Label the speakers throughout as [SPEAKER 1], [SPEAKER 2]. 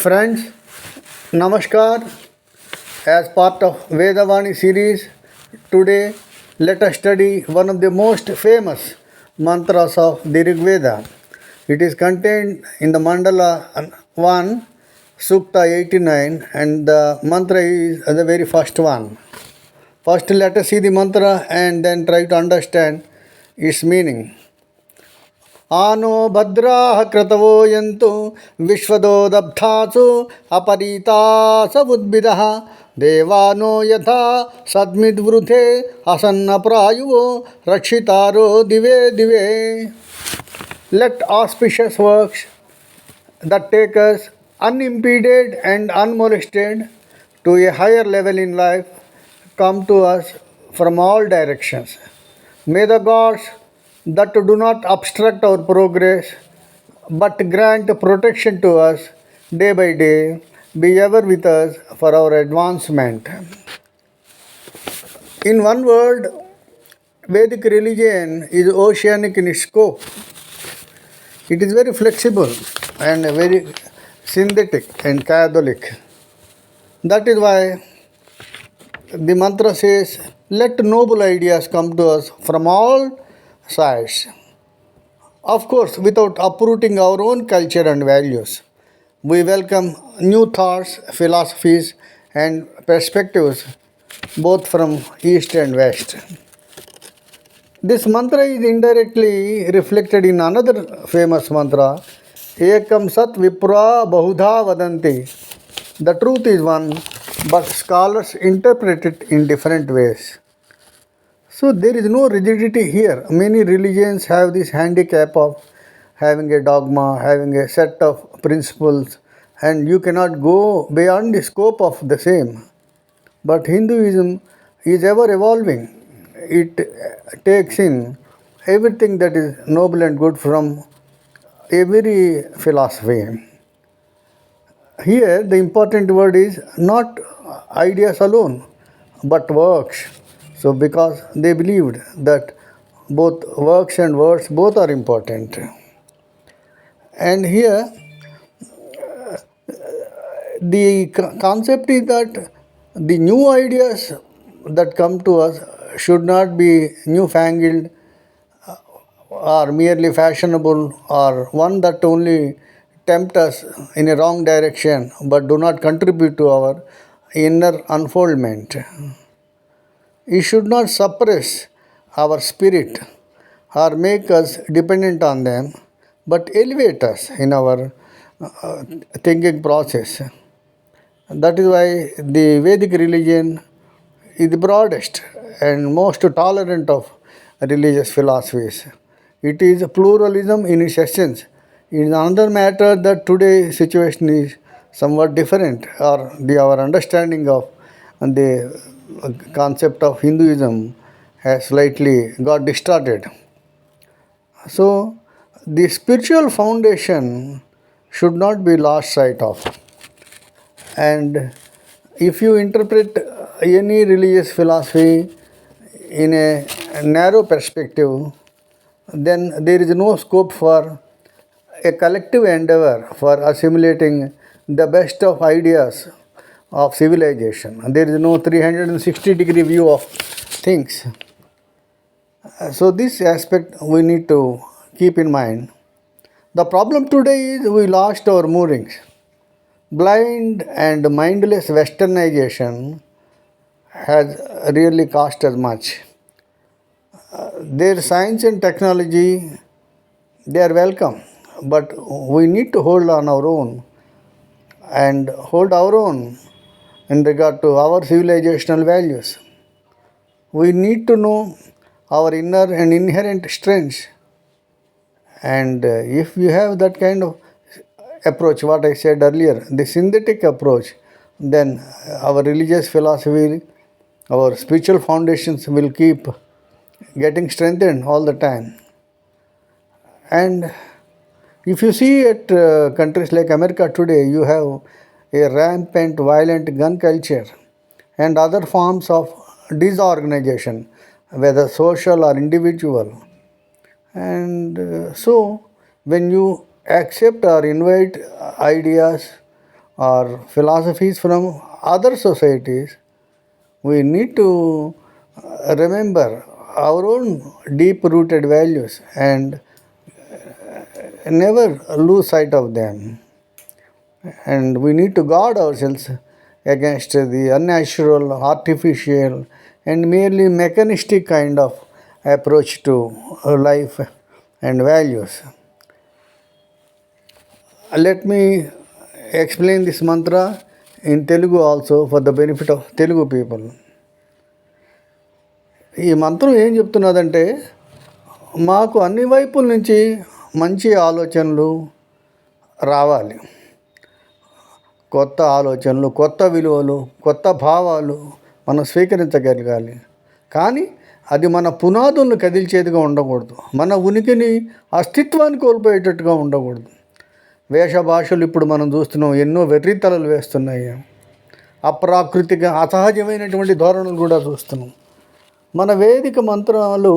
[SPEAKER 1] Friends, Namaskar. As part of Veda Vani series, today let us study one of the most famous mantras of the Rig Veda. It is contained in the Mandala 1, Sukta 89, and the mantra is the very first one. First, let us see the mantra and then try to understand its meaning. आनो भद्राः क्रतवो यन्तु विश्वदो दब्धासु अपरीतासवुद्भिदः देवानो यथा सद्मिद्वृथे असन्नप्रायुवो रक्षितारो दिवे दिवे. Let auspicious works that take us unimpeded and unmolested to a higher level in life come to us from all directions. May the gods that do not obstruct our progress but grant protection to us day by day be ever with us for our advancement. In one word, Vedic religion is oceanic in its scope. It is very flexible and very synthetic and Catholic. That is why the mantra says, let noble ideas come to us from all sides. Of course, without uprooting our own culture and values. We welcome new thoughts, philosophies, and perspectives both from East and West. This mantra is indirectly reflected in another famous mantra, Ekam Sat Vipra Bahudha Vadanti. The truth is one, but scholars interpret it in different ways. So there is no rigidity here. Many religions have this handicap of having a dogma, having a set of principles, and you cannot go beyond the scope of the same. But Hinduism is ever evolving. It takes in everything that is noble and good from every philosophy. Here, the important word is not ideas alone, but works. So, because they believed that both works and words both are important. And here, the concept is that the new ideas that come to us should not be newfangled or merely fashionable or one that only tempt us in a wrong direction but do not contribute to our inner unfoldment. It should not suppress our spirit or make us dependent on them, but elevate us in our thinking process. That is why the Vedic religion is the broadest and most tolerant of religious philosophies. It is pluralism in its essence. It is another matter that today's situation is somewhat different, or our understanding of the concept of Hinduism has slightly got distorted. So, the spiritual foundation should not be lost sight of. And if you interpret any religious philosophy in a narrow perspective, then there is no scope for a collective endeavor for assimilating the best of ideas of civilization. There is no 360-degree view of things. So this aspect we need to keep in mind. The problem today is we lost our moorings. Blind and mindless westernization has really cost us much. Their science and technology, they are welcome, but we need to hold on our own and hold our own in regard to our civilizational values. We need to know our inner and inherent strengths. And if we have that kind of approach, what I said earlier, the synthetic approach, then our religious philosophy, our spiritual foundations will keep getting strengthened all the time. And if you see at countries like America today, you have a rampant violent gun culture and other forms of disorganization, whether social or individual. And so, when you accept or invite ideas or philosophies from other societies, we need to remember our own deep rooted values and never lose sight of them. And we need to guard ourselves against the unnatural, artificial, and merely mechanistic kind of approach to life and values. Let me explain this mantra in Telugu also for the benefit of Telugu people. ఈ మంత్రం ఏం చెప్తున్నదంటే, మాకు అన్ని వైపుల నుంచి మంచి ఆలోచనలు రావాలి, కొత్త ఆలోచనలు, కొత్త విలువలు, కొత్త భావాలు మనం స్వీకరించగలగాలి. కానీ అది మన పునాదులను కదిల్చేదిగా ఉండకూడదు, మన ఉనికిని, అస్తిత్వాన్ని కోల్పోయేటట్టుగా ఉండకూడదు. వేషభాషలు ఇప్పుడు మనం చూస్తున్నాం, ఎన్నో వెర్రితలలు వేస్తున్నాయి. అప్రాకృతిక, అసహజమైనటువంటి ధోరణులు కూడా చూస్తున్నాం. మన వేదిక మంత్రాలు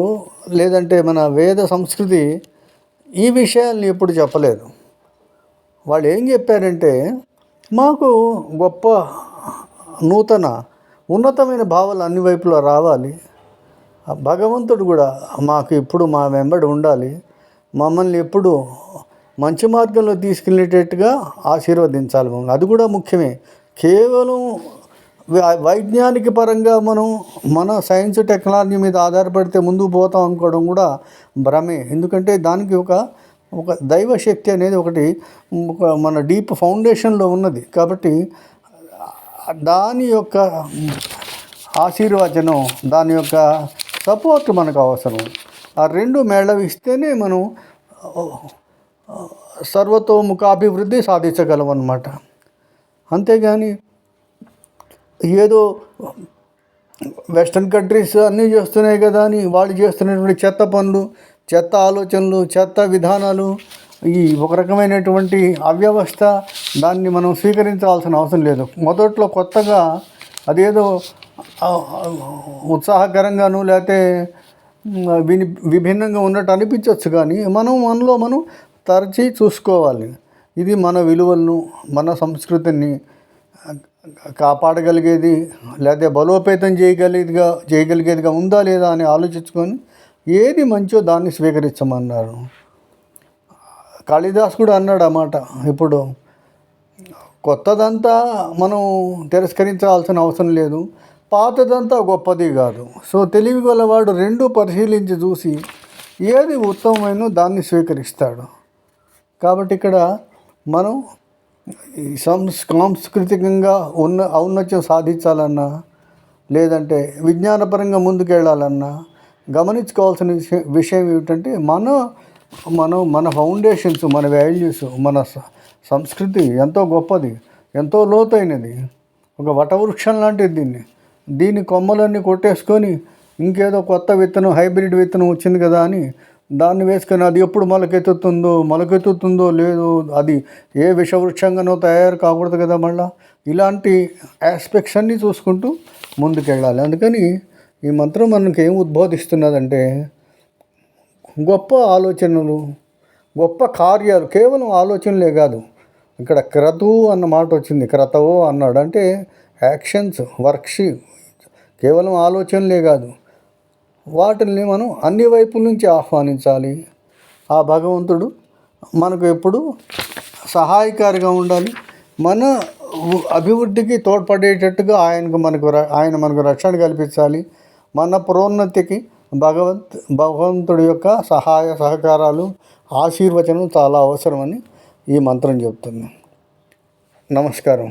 [SPEAKER 1] లేదంటే మన వేద సంస్కృతి ఈ విషయాల్ని ఎప్పుడు చెప్పలేదు. వాళ్ళు ఏం చెప్పారంటే, మాకు గొప్ప నూతన ఉన్నతమైన భావాలు అన్ని వైపులా రావాలి, భగవంతుడు కూడా మాకు ఇప్పుడు మా వెంబడి ఉండాలి, మమ్మల్ని ఎప్పుడు మంచి మార్గంలో తీసుకెళ్ళేటట్టుగా ఆశీర్వదించాలి మమ్మల్ని. అది కూడా ముఖ్యమే. కేవలం వైజ్ఞానిక పరంగా మనం మన సైన్స్ టెక్నాలజీ మీద ఆధారపడితే ముందుకు పోతాం అనుకోవడం కూడా భ్రమే. ఎందుకంటే దానికి ఒక దైవశక్తి అనేది ఒకటి మన డీప్ ఫౌండేషన్లో ఉన్నది. కాబట్టి దాని యొక్క ఆశీర్వచనం, దాని యొక్క సపోర్ట్ మనకు అవసరం. ఆ రెండు మేళవిస్తేనే మనం సర్వతోముఖాభివృద్ధి సాధించగలం అన్నమాట. అంతేగాని ఏదో వెస్ట్రన్ కంట్రీస్ అన్నీ చేస్తున్నాయి కదా అని వాళ్ళు చేస్తున్నటువంటి చెత్త పనులు, చెత్త ఆలోచనలు, చెత్త విధానాలు, ఈ ఒక రకమైనటువంటి అవ్యవస్థ, దాన్ని మనం స్వీకరించాల్సిన అవసరం లేదు. మొదట్లో కొత్తగా అదేదో ఉత్సాహకరంగాను లేకపోతే విభిన్నంగా ఉన్నట్టు అనిపించవచ్చు, కానీ మనలో మనం తరచి చూసుకోవాలి. ఇది మన విలువలను, మన సంస్కృతిని కాపాడగలిగేది లేదా బలోపేతం చేయగలిగేదిగా ఉందా లేదా అని ఆలోచించుకొని ఏది మంచో దాన్ని స్వీకరించమన్నారు. కాళిదాస్ కూడా అన్నాడు అన్నమాట, ఇప్పుడు కొత్తదంతా మనం తిరస్కరించాల్సిన అవసరం లేదు, పాతదంతా గొప్పది కాదు. సో తెలివి గలవాడు రెండు పరిశీలించి చూసి ఏది ఉత్తమమైనో దాన్ని స్వీకరిస్తాడు. కాబట్టి ఇక్కడ మనం ఈ సాంస్కృతికంగా ఔన్నత్యం సాధించాలన్నా లేదంటే విజ్ఞానపరంగా ముందుకెళ్ళాలన్నా గమనించుకోవాల్సిన విషయం ఏమిటంటే, మన ఫౌండేషన్స్, మన వాల్యూస్, మన సంస్కృతి ఎంతో గొప్పది, ఎంతో లోతైనది, ఒక వటవృక్షం లాంటిది. దీని కొమ్మలన్నీ కొట్టేసుకొని ఇంకేదో కొత్త విత్తనం, హైబ్రిడ్ విత్తనం వచ్చింది కదా అని దాన్ని వేసుకొని అది ఎప్పుడు మొలకెత్తుతుందో లేదో, అది ఏ విషవృక్షంగానో తయారు కాకూడదు కదా. మళ్ళీ ఇలాంటి ఆస్పెక్ట్స్ అన్నీ చూసుకుంటూ ముందుకెళ్ళాలి. అందుకని ఈ మంత్రం మనకి ఏం ఉద్బోధిస్తున్నదంటే, గొప్ప ఆలోచనలు, గొప్ప కార్యాలు, కేవలం ఆలోచనలే కాదు. ఇక్కడ క్రతువు అన్న మాట వచ్చింది, క్రతవో అన్నాడు, అంటే యాక్షన్స్, వర్క్స్, కేవలం ఆలోచనలే కాదు, వాటిని మనం అన్ని వైపుల నుంచి ఆహ్వానించాలి. ఆ భగవంతుడు మనకు ఎప్పుడు సహాయకారిగా ఉండాలి, మన అభివృద్ధికి తోడ్పడేటట్టుగా ఆయన మనకు రక్షణ కల్పించాలి. మన ప్రోన్నతికి భగవంతుడి యొక్క సహాయ సహకారాలు, ఆశీర్వచనం చాలా అవసరమని ఈ మంత్రం చెప్తుంది. నమస్కారం.